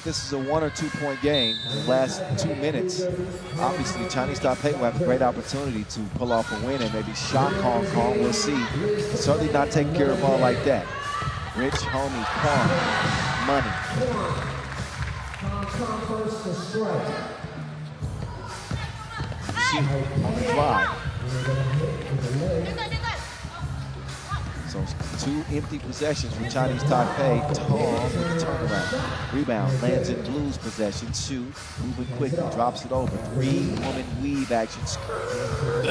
this is a 1 or 2 point game in the last 2 minutes, obviously Chinese Taipei will have a great opportunity to pull off a win and maybe shock Hong Kong. We'll see. Certainly not taking care of the ball like that. Rich, homie, Kwon, money. Shoot on the drive. So 2 empty possessions for Chinese Taipei. Tong with the turnaround. Rebound lands in Blues possession. Shoot, moving quickly, drops it over. 3-woman weave action.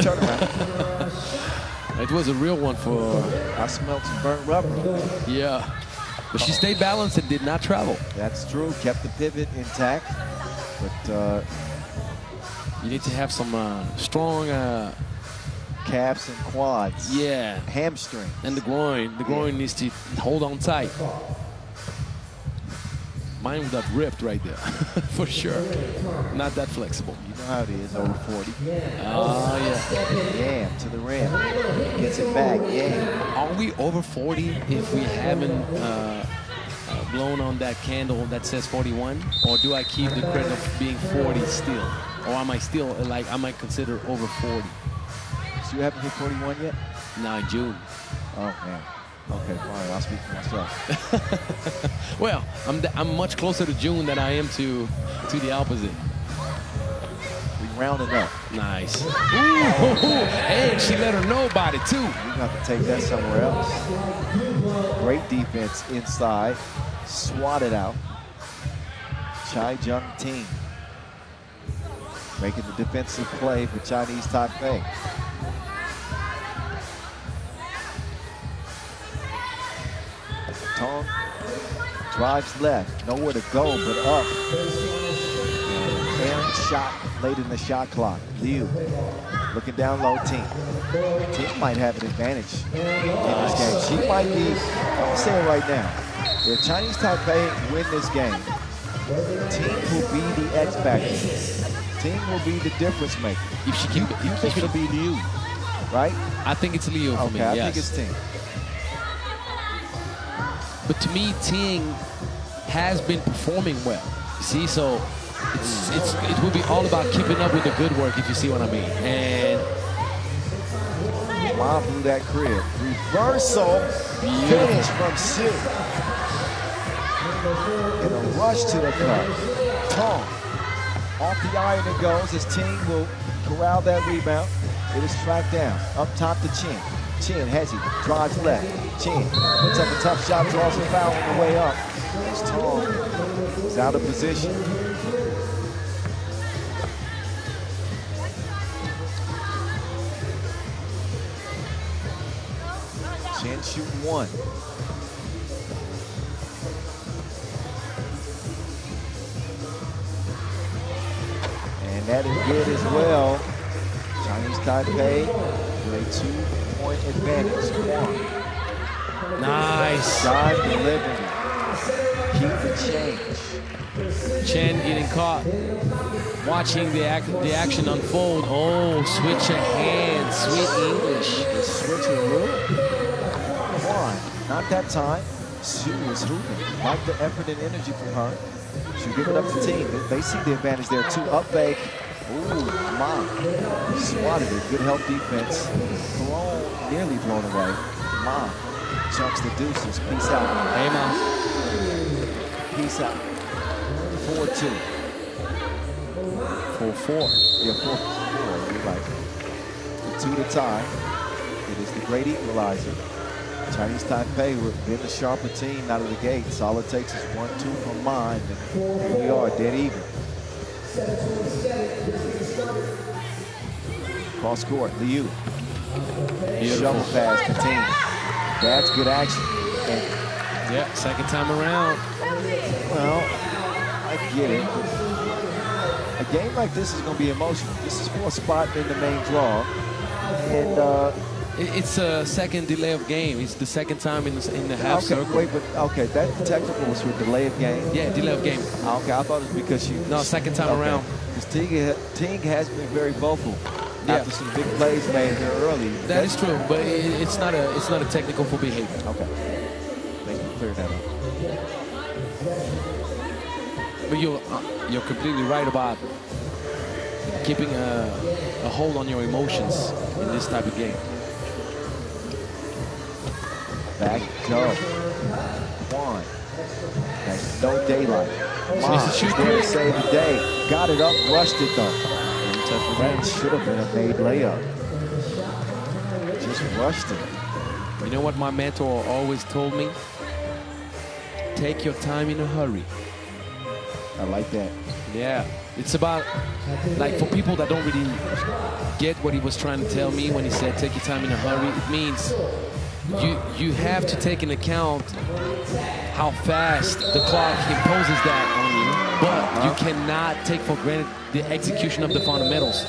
Turnaround. It was a real one for... I smelled some burnt rubber. Yeah. But she stayed balanced and did not travel. That's true. Kept the pivot intact. But you need to have some strong... calves and quads. Yeah. Hamstring. And the groin. The groin needs to hold on tight. Mine would have ripped right there. For sure. Not that flexible. You know how it is, over 40. Oh, yeah. Yam to the rim. Gets it back. Yam. Are we over 40 if we haven't blown on that candle that says 41? Or do I keep the credit of being 40 still? Or am I still, like, I might consider over 40? So you haven't hit 41 yet? No, in June. Oh, man. Okay, fine. I'll speak for myself. Well, I'm much closer to June than I am to the opposite. We rounded up. Nice. Ooh, and she let her know about it, too. We're going to have to take that somewhere else. Great defense inside. Swatted out. Chai Jung Ting making the defensive play for Chinese Taipei. Tong drives left, nowhere to go but up. And shot late in the shot clock. Liu looking down low. Ting might have an advantage in this game. She might be, I'm gonna say it right now. If Chinese Taipei win this game, Ting will be the X factor. Ting will be the difference maker. If she keep it, you think it'll be Liu, right? I think it's Liu for me. Okay, I yes. think it's Ting. But to me, Ting has been performing well. You see, so it will be all about keeping up with the good work, if you see what I mean. And Ma blew that crib. Reversal. Finish from Sue. In a rush to the cup. Tong. Off the iron it goes as Ting will corral that rebound. It is tracked down. Up top to Chin. Chin, Hezzy, drives left. Chin puts up a tough shot, draws a foul on the way up. It's Tong. He's out of position. Chin shooting 1. And that is good as well. Chinese Taipei with a 2-point advantage. Nice. Dive delivery. Keep the change. Chen getting caught. Watching the action unfold. Oh, switch of hands. Sweet English. The switcheroo. One. Not that time. Sue is hooping. Like the effort and energy from her. She'll give it up to Ting. They see the advantage there too. Up fake. Ooh, Ma. Swatted it. Good help defense. Thrown, nearly thrown away. Ma chunks the deuces. Peace out. Hey, Ma. Peace out. 4-2. 4-4. Yeah, 4-4. You're right. The 2 to tie. It is the great equalizer. Chinese Taipei would have been the sharper team out of the gate. So all it takes is 1-2 from mine, and here we are, dead even. Cross court, Liu. Shovel pass to Ting. That's good action. And yeah, second time around. well, I get it. A game like this is going to be emotional. This is for a spot in the main draw. And it's a second delay of game. It's the second time in the half circle. Wait, but okay, that technical was for delay of game. Yeah, delay of game. Okay, I thought it was because you. No, second time around. Because Ting has been very vocal after some big plays made here early. That is true, but it's not a technical for behavior. Okay, thank you for clearing that up. but you're completely right about keeping a hold on your emotions in this type of game. Back go. Quan. Has no daylight. Needs to shoot there to quick. save the day. Got it up, rushed it though. That should have been a made layup. Just rushed it. You know what my mentor always told me? Take your time in a hurry. I like that. Yeah, it's about, like, for people that don't really get what he was trying to tell me when he said take your time in a hurry, it means you have to take into account how fast the clock imposes that on you, but you cannot take for granted the execution of the fundamentals.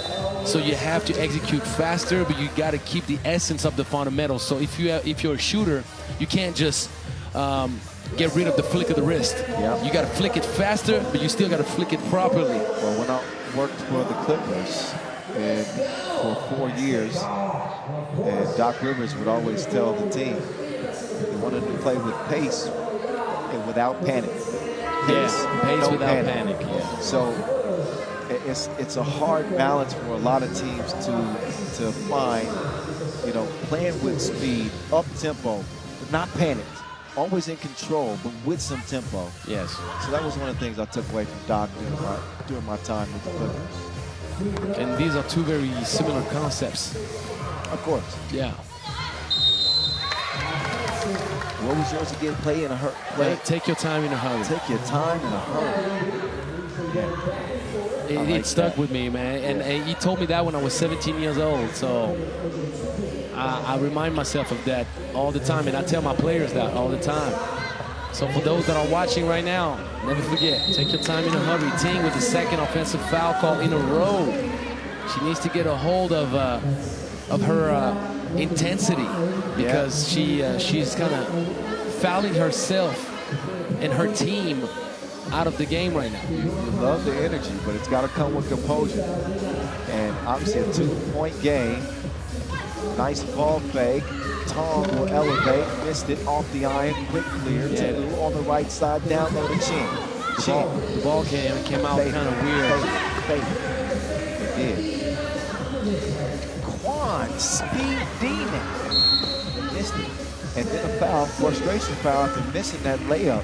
So you have to execute faster, but you got to keep the essence of the fundamentals. So if you're a shooter, you can't just get rid of the flick of the wrist. Yep. You got to flick it faster, but you still got to flick it properly. Well, when I worked for the Clippers and for 4 years, and Doc Rivers would always tell the team they wanted to play with pace and without panic. Pace no without panic. Yeah. So it's a hard balance for a lot of teams to find, you know, playing with speed, up tempo, but not panicked. Always in control, but with some tempo. Yes. So that was one of the things I took away from Doc during my time with the Clippers. And these are two very similar concepts. Of course. Yeah. What was yours again? Play in a hurry. Take your time in a hurry. Take your time in a hurry. Yeah. It stuck with me, man. And he told me that when I was 17 years old. So I remind myself of that all the time. And I tell my players that all the time. So for those that are watching right now, never forget, take your time in a hurry. Ting with the second offensive foul call in a row. She needs to get a hold of her intensity, because she's kind of fouling herself and her team out of the game right now. You love the energy, but it's got to come with composure. And obviously a 2-point game. Nice ball fake. Tong will elevate. Missed it off the iron. Quick clear. Taylor on the right side. Down low to Chin. The ball came out kind of weird. It did. Quan, speed demon. Missed it. And then a foul, frustration foul after missing that layup.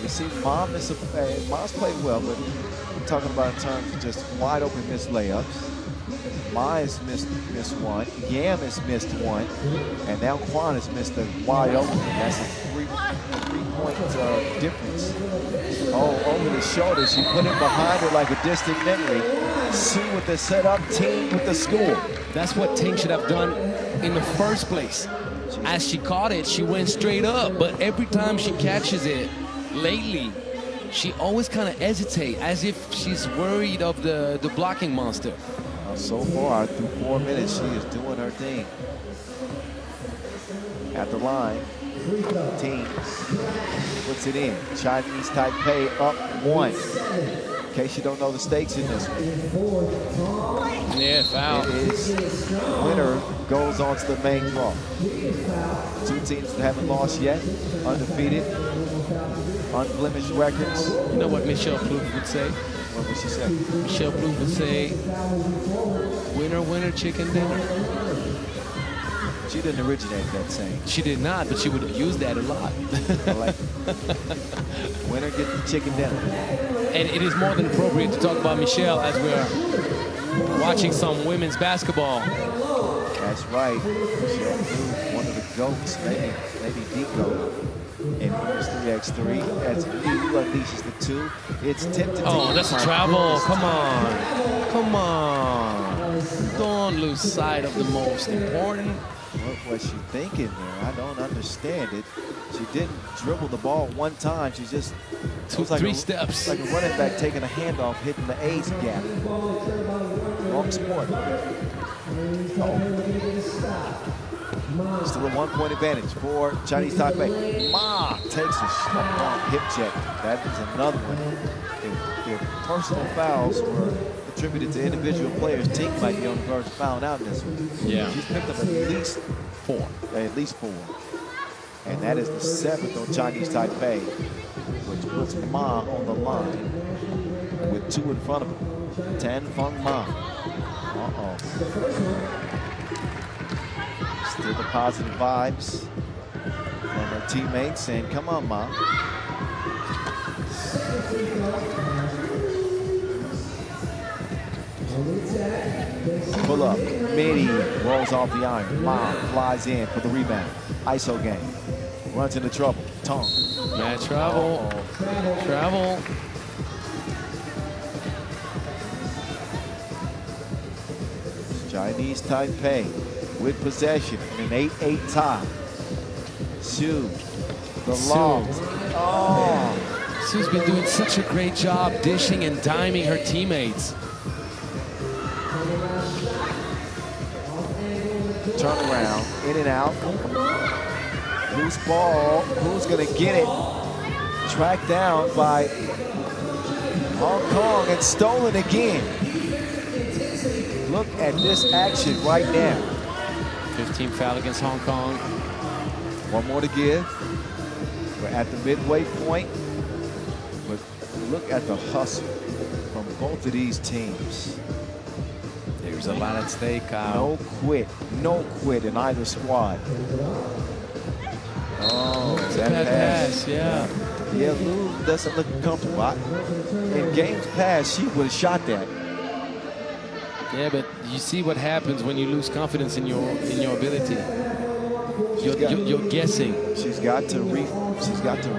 You see Mom's played well, but we're talking about in terms of just wide open missed layups. Ma has missed one. Yam has missed one. And now Quan has missed a wide open. That's a three-point difference. Oh, over the shoulder. She put it behind her like a distant memory. Sue with the setup, Ting with the score. That's what Ting should have done in the first place. As she caught it, she went straight up. But every time she catches it lately, she always kind of hesitates, as if she's worried of the blocking monster. So far, through 4 minutes, she is doing her thing. At the line, Ting puts it in. Chinese Taipei up 1. In case you don't know the stakes in this one. Yeah, foul. It is winner goes on to the main draw. Two teams that haven't lost yet, undefeated, unblemished records. You know what Michelle Plouffe would say? What would she say? Michelle Plouffe would say, winner, winner, chicken dinner. She didn't originate that saying. She did not, but she would use that a lot. I like it. Winner get the chicken dinner. And it is more than appropriate to talk about Michelle as we're watching some women's basketball. That's right. Michelle Plouffe, one of the GOATs, maybe the GOAT. And here's 3x3 as he unleashes the 2. It's tempting. Oh, that's a travel. Come on. Come on. Don't lose sight of the most important. What was she thinking there? I don't understand it. She didn't dribble the ball one time. She just took three steps. Like a running back taking a handoff, hitting the A's gap. Wrong sport. Still a 1-point advantage for Chinese Taipei. Ma takes a long hip check. That is another one. If personal fouls were attributed to individual players, Ting might be on the verge of fouling out in this one. Yeah. She's picked up at least 4. At least 4. And that is the 7th on Chinese Taipei, which puts Ma on the line. 2 in front of him. Tan Feng Ma. Uh-oh. Still the positive vibes from her teammates saying, come on, Ma. Pull up. Midi rolls off the iron. Ma flies in for the rebound. ISO game. Runs into trouble. Tong. Man, travel. Travel. Chinese Taipei with possession in an 8-8 tie. Su, the loft. Oh. Su's been doing such a great job dishing and diming her teammates. Turn around, in and out. Loose ball. Who's gonna get it? Tracked down by Hong Kong and stolen again. Look at this action right now. 15 foul against Hong Kong. One more to give. We're at the midway point. But look at the hustle from both of these teams. There's a lot at stake, Kyle. No quit in either squad. Oh, that bad pass, yeah. Yeah, Lou doesn't look comfortable. In games past, she would have shot that. Yeah, but you see what happens when you lose confidence in your ability. You're guessing. She's got to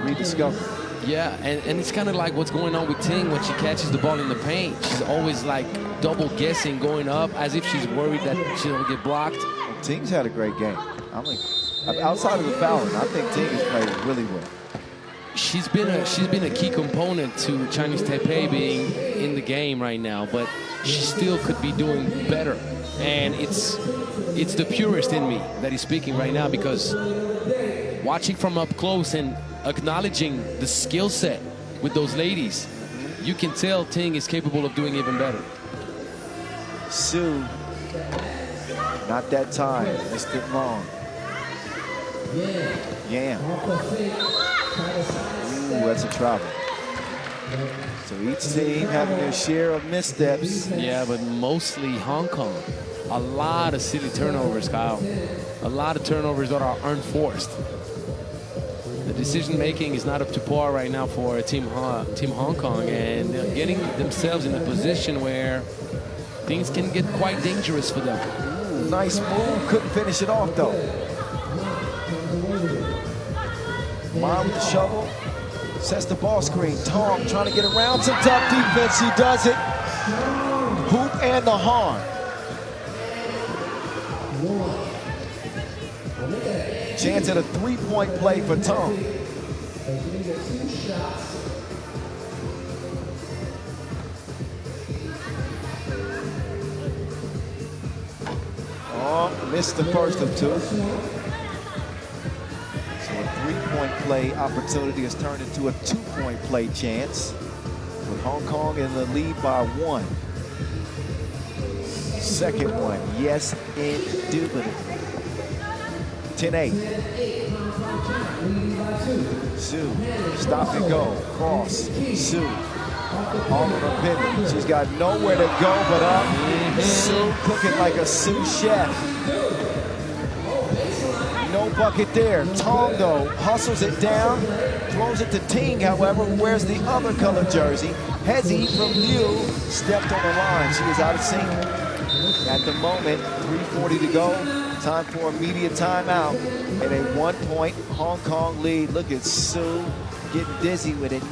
rediscover. Yeah, and it's kind of like what's going on with Ting when she catches the ball in the paint. She's always like double guessing, going up as if she's worried that she'll get blocked. Ting's had a great game. Outside of the fouling, I think Ting has played really well. She's been a key component to Chinese Taipei being in the game right now, but she still could be doing better. And it's the purist in me that is speaking right now, because watching from up close and acknowledging the skill set with those ladies, you can tell Ting is capable of doing even better. Su, not that time. Missed it long. Yeah. Ooh, that's a travel. So each team having their share of missteps. Yeah, but mostly Hong Kong. A lot of silly turnovers, Kyle. A lot of turnovers that are unforced. The decision making is not up to par right now for Team Hong Kong, and they're getting themselves in a position where things can get quite dangerous for them. Ooh, nice move. Couldn't finish it off though. Ma with the shovel. Sets the ball screen. Tong trying to get around some tough defense. She does it. Hoop and the horn. Chance at a three-point play for Tong. Oh, missed the first of two. So a three-point play opportunity has turned into a two-point play chance, with Hong Kong in the lead by one. Second one, yes, indubitably. 10-8. Su, stop and go, cross. Su, all in her pivot. She's got nowhere to go but up. Su cooking like a sous chef. No bucket there. Tong, though, hustles it down, throws it to Ting, however, wears the other color jersey. Hezi from Liu stepped on the line. She is out of sync. At the moment, 3:40 to go. Time for a media timeout and a one-point Hong Kong lead. Look at Su getting dizzy with it.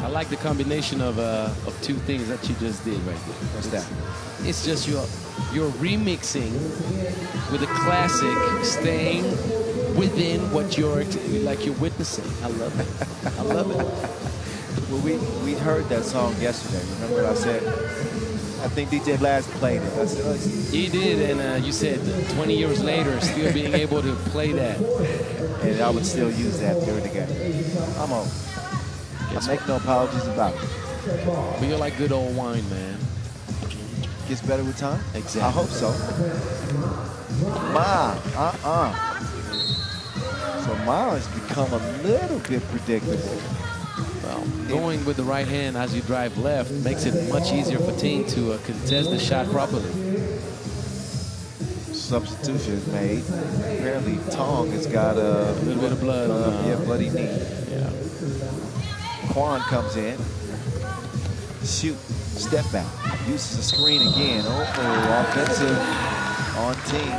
I like the combination of two things that you just did right there. What's that? It's just you're remixing with a classic, staying within what you're witnessing. I love it. I love it. Well, we heard that song yesterday. Remember what I said? I think DJ Blast played it. I said, he did, and you said 20 years later, still being able to play that. And I would still use that during the game. I'm old. I make no apologies about it. But you're like good old wine, man. Gets better with time? Exactly. I hope so. Ma, So Ma has become a little bit predictable. Well, going with the right hand as you drive left makes it much easier for Ting to contest the shot properly. Substitution is made. Apparently, Tong has got a little bit of blood on bloody knee. Yeah. Quan comes in. Shoot. Step back. Uses a screen again. Oh, offensive on Ting.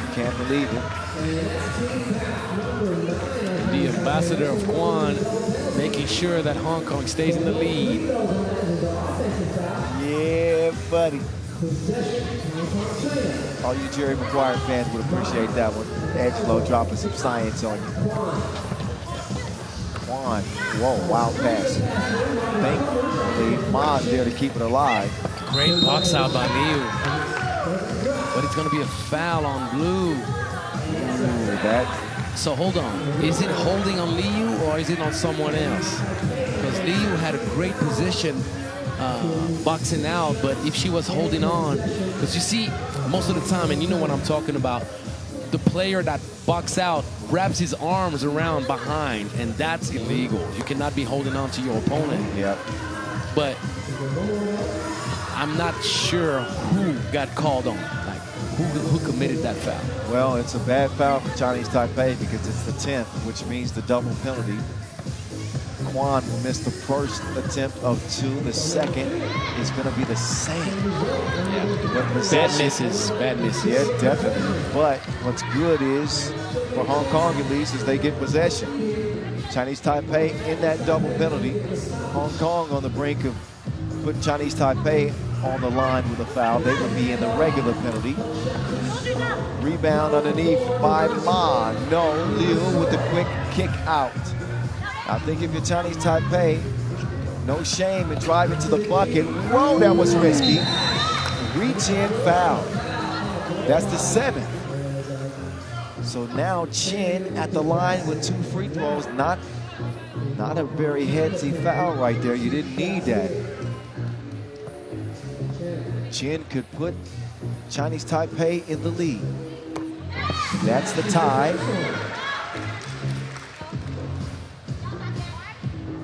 She can't believe it. The ambassador of Quan making sure that Hong Kong stays in the lead. Yeah, buddy. All you Jerry Maguire fans would appreciate that one. Angelo dropping some science on you. Quan, whoa, wild pass. Thankfully, Ma's there to keep it alive. Great box out by Liu. But it's going to be a foul on Blue. Ooh, that. So hold on. Is it holding on Liu or is it on someone else? Because Liu had a great position boxing out, but if she was holding on, because you see, most of the time, and you know what I'm talking about, the player that box out grabs his arms around behind, and that's illegal. You cannot be holding on to your opponent. Yep. But I'm not sure who got called on, like who committed that foul. Well, it's a bad foul for Chinese Taipei because it's the 10th, which means the double penalty. Quan will miss the first attempt of 2. The second is going to be the same. Yeah. Bad misses. Bad misses. Yeah, definitely. But what's good is, for Hong Kong at least, is they get possession. Chinese Taipei in that double penalty. Hong Kong on the brink of putting Chinese Taipei on the line with a foul. They would be in the regular penalty. Rebound underneath by Ma. No, Liu with the quick kick out. I think if you're Chinese Taipei, no shame in driving to the bucket. Whoa, that was risky. Reach in foul. That's the 7th. So now Chin at the line with 2 free throws. Not a very headsy foul right there. You didn't need that. Chin could put Chinese Taipei in the lead. That's the tie.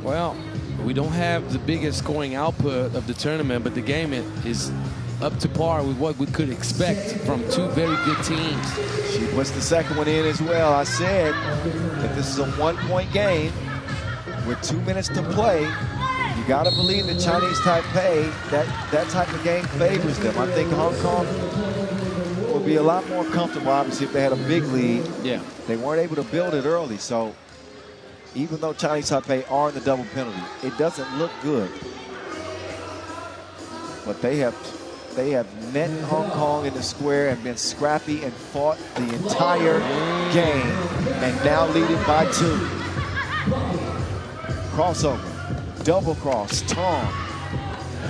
Well, we don't have the biggest scoring output of the tournament, but the game is up to par with what we could expect from 2 very good teams. She puts the second one in as well. I said, if this is a 1-point game with 2 minutes to play, you got to believe that Chinese Taipei, that type of game favors them. I think Hong Kong will be a lot more comfortable, obviously, if they had a big lead. Yeah. They weren't able to build it early, so even though Chinese Taipei are in the double penalty, it doesn't look good. But they have met Hong Kong in the square and been scrappy and fought the entire game, and now leading by 2. Crossover, double cross, Tong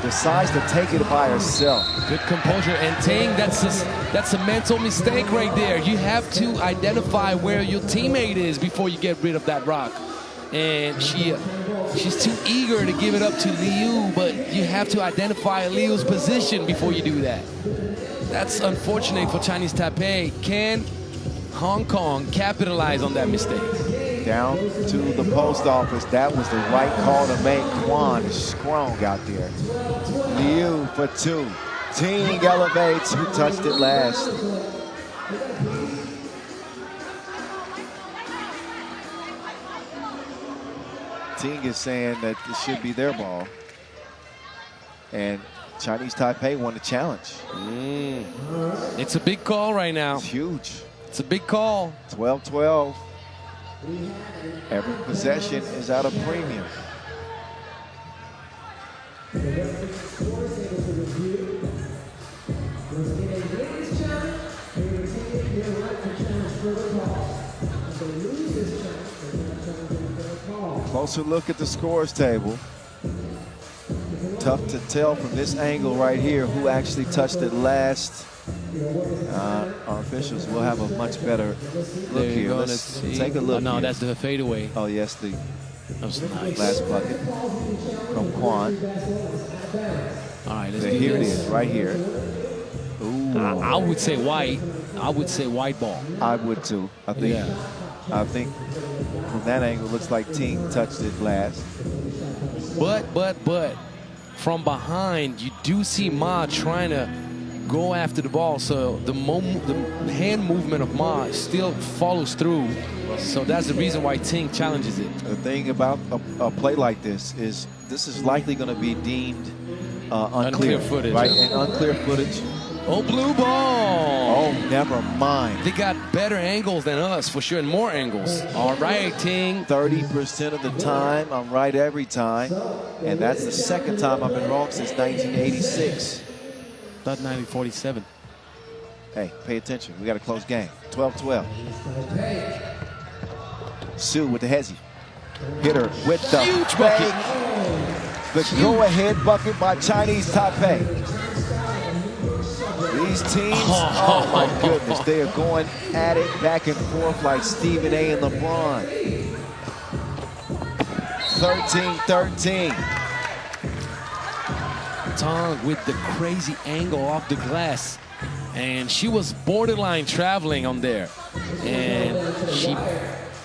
decides to take it by herself. Good composure, and Ting, that's a mental mistake right there. You have to identify where your teammate is before you get rid of that rock. And she's too eager to give it up to Liu, but you have to identify Liu's position before you do that. That's unfortunate for Chinese Taipei. Can Hong Kong capitalize on that mistake? Down to the post office. That was the right call to make. Quan is strong out there. Liu for 2. Ting elevates. Who touched it last? Ting is saying that it should be their ball. And Chinese Taipei won the challenge. It's a big call right now. It's huge. It's a big call. 12-12. Every possession is at a premium. Closer look at the scores table. Tough to tell from this angle right here who actually touched it last. Our officials will have a much better look here. Let's take a look. Oh, no, here. that's the fadeaway. Oh, yes, the That was nice. last bucket from Quan. All right, let's So do here this. it is, right here. Ooh. I would say white. I would say white ball. I would too. I think. Yeah. I think from that angle, it looks like Ting touched it last. But from behind, you do see Ma trying to go after the ball. So the hand movement of Ma still follows through. So that's the reason why Ting challenges it. The thing about a play like this is likely going to be deemed unclear footage. Right? And unclear footage. Oh, blue ball. Oh, never mind. They got better angles than us, for sure, and more angles. All right, Ting. 30% of the time, I'm right every time. And that's the second time I've been wrong since 1986. Not 1947. Hey, pay attention. We got a close game. 12-12. Su with the hezzy. Hit her with the huge bucket. The go-ahead bucket by Chinese Taipei. These teams, oh my goodness, they are going at it back and forth like Stephen A. and LeBron. 13-13. Tong with the crazy angle off the glass. And she was borderline traveling on there. And she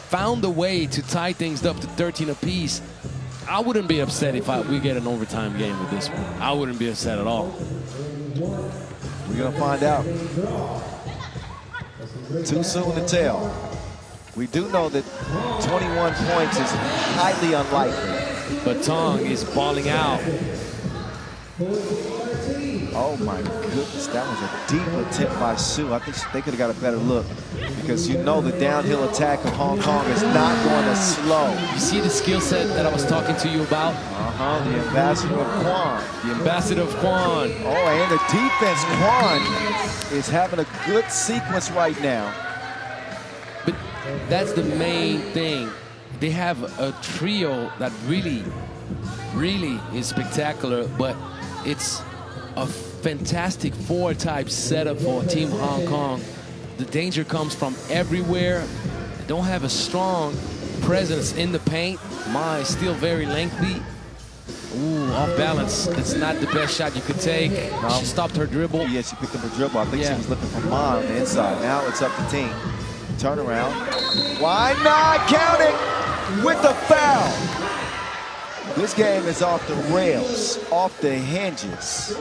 found a way to tie things up to 13 apiece. I wouldn't be upset if we get an overtime game with this one. I wouldn't be upset at all. We're going to find out. Too soon to tell. We do know that 21 points is highly unlikely. But Tong is balling out. Oh my goodness, that was a deep attempt by Su. I think they could have got a better look, because you know the downhill attack of Hong Kong is not going to slow. You see the skill set that I was talking to you about? The ambassador of Quan. The ambassador of Quan. Oh, and the defense, Quan is having a good sequence right now. But that's the main thing. They have a trio that really is spectacular, but it's a fantastic four-type setup for Team Hong Kong. The danger comes from everywhere. They don't have a strong presence in the paint. Ma is still very lengthy. Ooh, off balance. It's not the best shot you could take. She stopped her dribble. Yeah, she picked up her dribble. I think she was looking for Ma on the inside. Now it's up to Ting. Turnaround. Why not? Count it with the foul. This game is off the rails, off the hinges,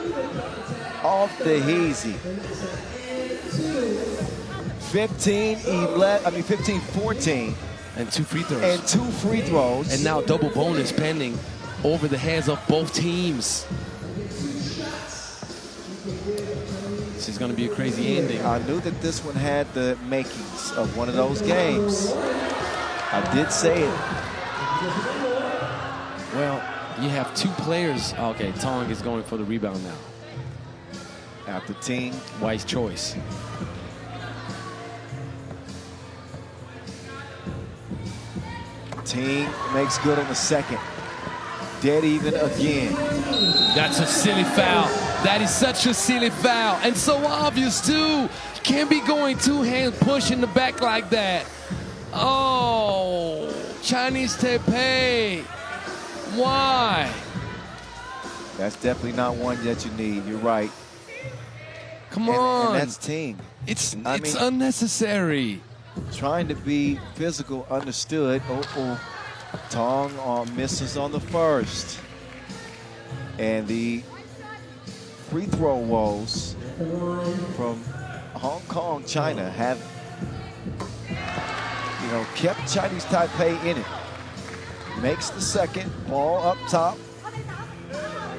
off the hazy. 15-14. And 2 free throws. And 2 free throws. And now double bonus pending over the heads of both teams. This is going to be a crazy ending. I knew that this one had the makings of one of those games. I did say it. Well, you have 2 players. Okay, Tong is going for the rebound now. After Ting. Wise choice. Ting makes good on the second. Dead even again. That's a silly foul. That is such a silly foul. And so obvious, too. You can't be going 2-hand push in the back like that. Oh, Chinese Taipei. Why? That's definitely not one that you need. You're right. Come on. And that's Ting. It's unnecessary. Trying to be physical, understood. Tong misses on the first. And the free throw woes from Hong Kong, China have, kept Chinese Taipei in it. Makes the second, ball up top.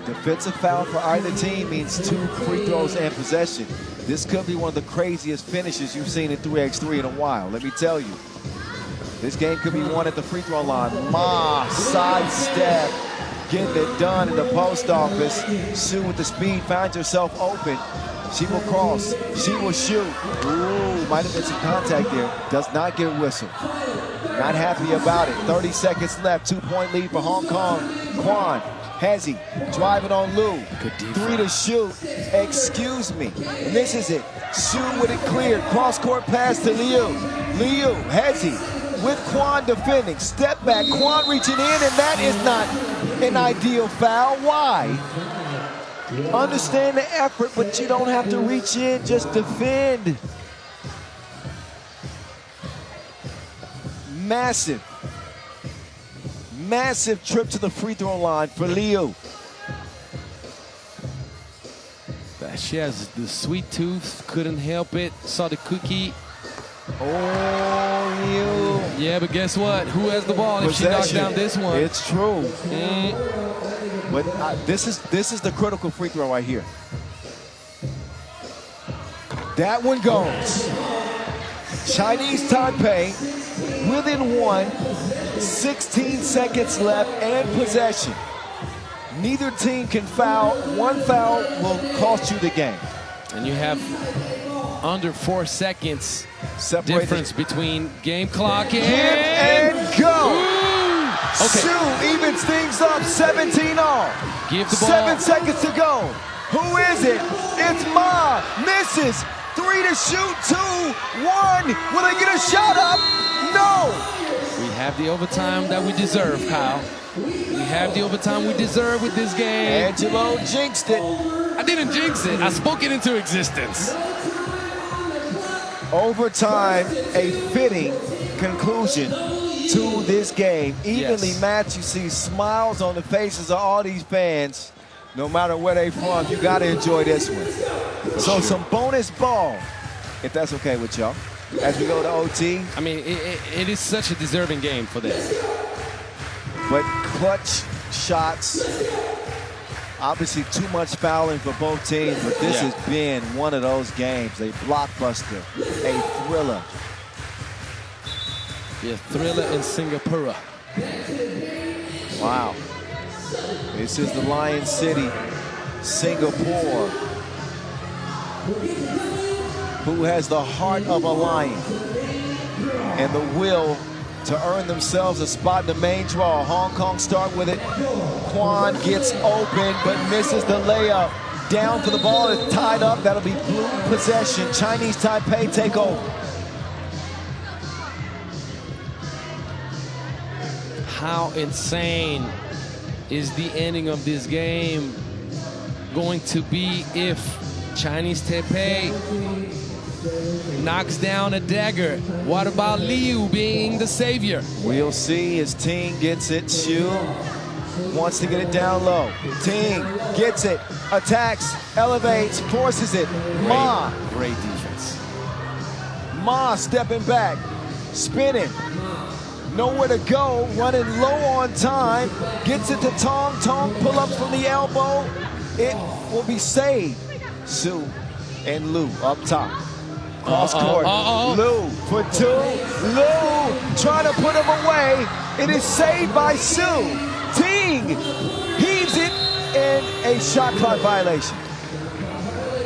Defensive foul for either team means 2 free throws and possession. This could be one of the craziest finishes you've seen in 3x3 in a while, let me tell you. This game could be won at the free throw line. Ma, sidestep, getting it done in the post office. Su with the speed, finds herself open. She will cross, she will shoot. Ooh, might have been some contact there. Does not get a whistle. Not happy about it. 30 seconds left, 2-point lead for Hong Kong. Quan, Hezzy, driving on Liu. 3 to shoot, excuse me. Misses it, Su with it cleared. Cross-court pass to Liu. Liu, Hezzy with Quan defending. Step back, Quan reaching in, and that is not an ideal foul. Why? Understand the effort, but you don't have to reach in, just defend. massive trip to the free throw line for Liu. She has the sweet tooth, couldn't help it, saw the cookie. Oh, Liu. Yeah, but guess what? Who has the ball if she knocks down this one? It's true. But this is the critical free throw right here. That one goes. Chinese Taipei within one, 16 seconds left and possession. Neither team can foul. One foul will cost you the game. And you have under 4 seconds difference between game clock and go. Ooh. Okay. Sue evens things up, 17 all. Give the ball. 7 seconds to go. Who is it? It's Ma. Misses. 3 to shoot. 2, 1. Will they get a shot up? No. We have the overtime that we deserve, Kyle. We have the overtime we deserve with this game. Angelo jinxed it. I didn't jinx it. I spoke it into existence. Overtime, a fitting conclusion to this game. Evenly matched. You see smiles on the faces of all these fans. No matter where they from, you got to enjoy this one. So some bonus ball, if that's okay with y'all, as we go to OT. I mean, it is such a deserving game for this. But clutch shots, obviously too much fouling for both teams, but this has been one of those games, a blockbuster, a thriller. Yeah, thriller in Singapore. Wow. This is the Lion City, Singapore, who has the heart of a lion and the will to earn themselves a spot in the main draw. Hong Kong start with it. Quan gets open but misses the layup. Down for the ball, is tied up. That'll be blue possession. Chinese Taipei take over. How insane is the ending of this game going to be if Chinese Taipei knocks down a dagger? What about Liu being the savior? We'll see. His team gets it. Xu wants to get it down low. Ting gets it, attacks, elevates, forces it. Ma. Great defense. Ma stepping back, spinning. Nowhere to go, running low on time. Gets it to Tong. Tong pull up from the elbow. It will be saved. Xu and Liu up top. Cross court. Liu for 2. Liu trying to put him away. It is saved by Xu. Ting heaves it, and a shot clock violation.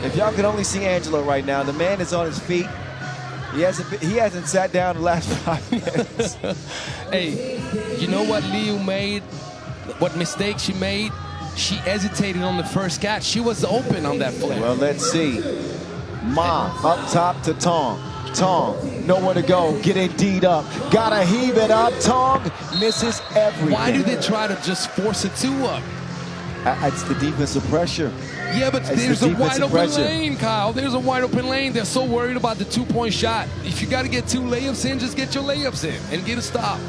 If y'all can only see Angelo right now, the man is on his feet. He hasn't sat down the last 5 minutes. Hey, you know what Liu made? What mistake she made? She hesitated on the first catch. She was open on that play. Well, let's see. Ma up top to Tong. Tong, nowhere to go. Get it D'd up. Gotta heave it up. Tong misses everything. Why do they try to just force a 2 up? It's the defensive pressure. Yeah, but there's a wide open lane, Kyle. There's a wide open lane. They're so worried about the 2-point shot. If you got to get 2 layups in, just get your layups in and get a stop.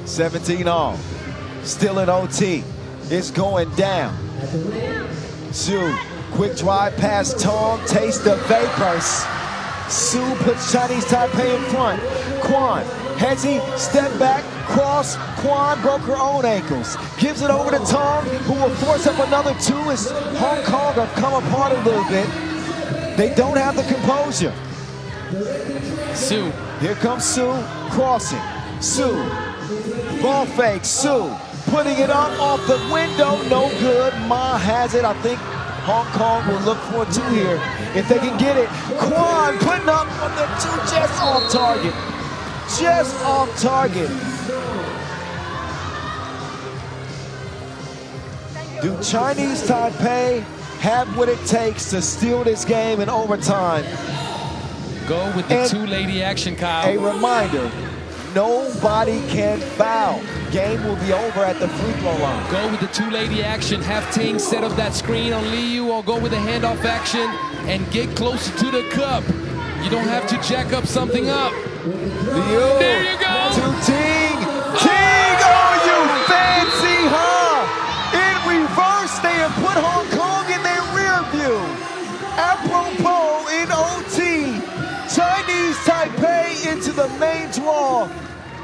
17 all. Still in OT. It's going down. Xu, quick drive past Tong. Taste the vapors. Xu puts Chinese Taipei in front. Quan, Hezi, step back, cross. Quan broke her own ankles. Gives it over to Tong, who will force up another 2 as Hong Kong have come apart a little bit. They don't have the composure. Xu. Here comes Xu, crossing. Xu, ball fake. Xu, putting it up off the window, no good. Ma has it. I think Hong Kong will look for a 2 here if they can get it. Quan putting up on the 2, just off target. Just off target. Do Chinese Taipei have what it takes to steal this game in overtime? Go with the 2-lady action, Kyle. A reminder, nobody can foul. Game will be over at the free throw line. Go with the 2-lady action. Have Ting set up that screen on Liu, or go with the handoff action and get closer to the cup. You don't have to jack up something up. Liu, there you go.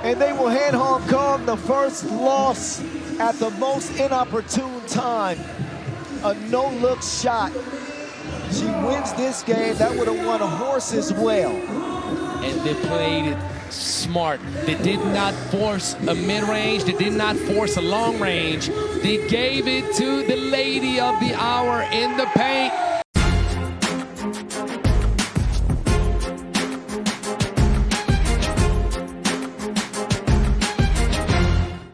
And they will hand Hong Kong the first loss at the most inopportune time. A no-look shot. She wins this game. That would have won a horse as well. And they played it smart. They did not force a mid-range. They did not force a long range. They gave it to the lady of the hour in the paint.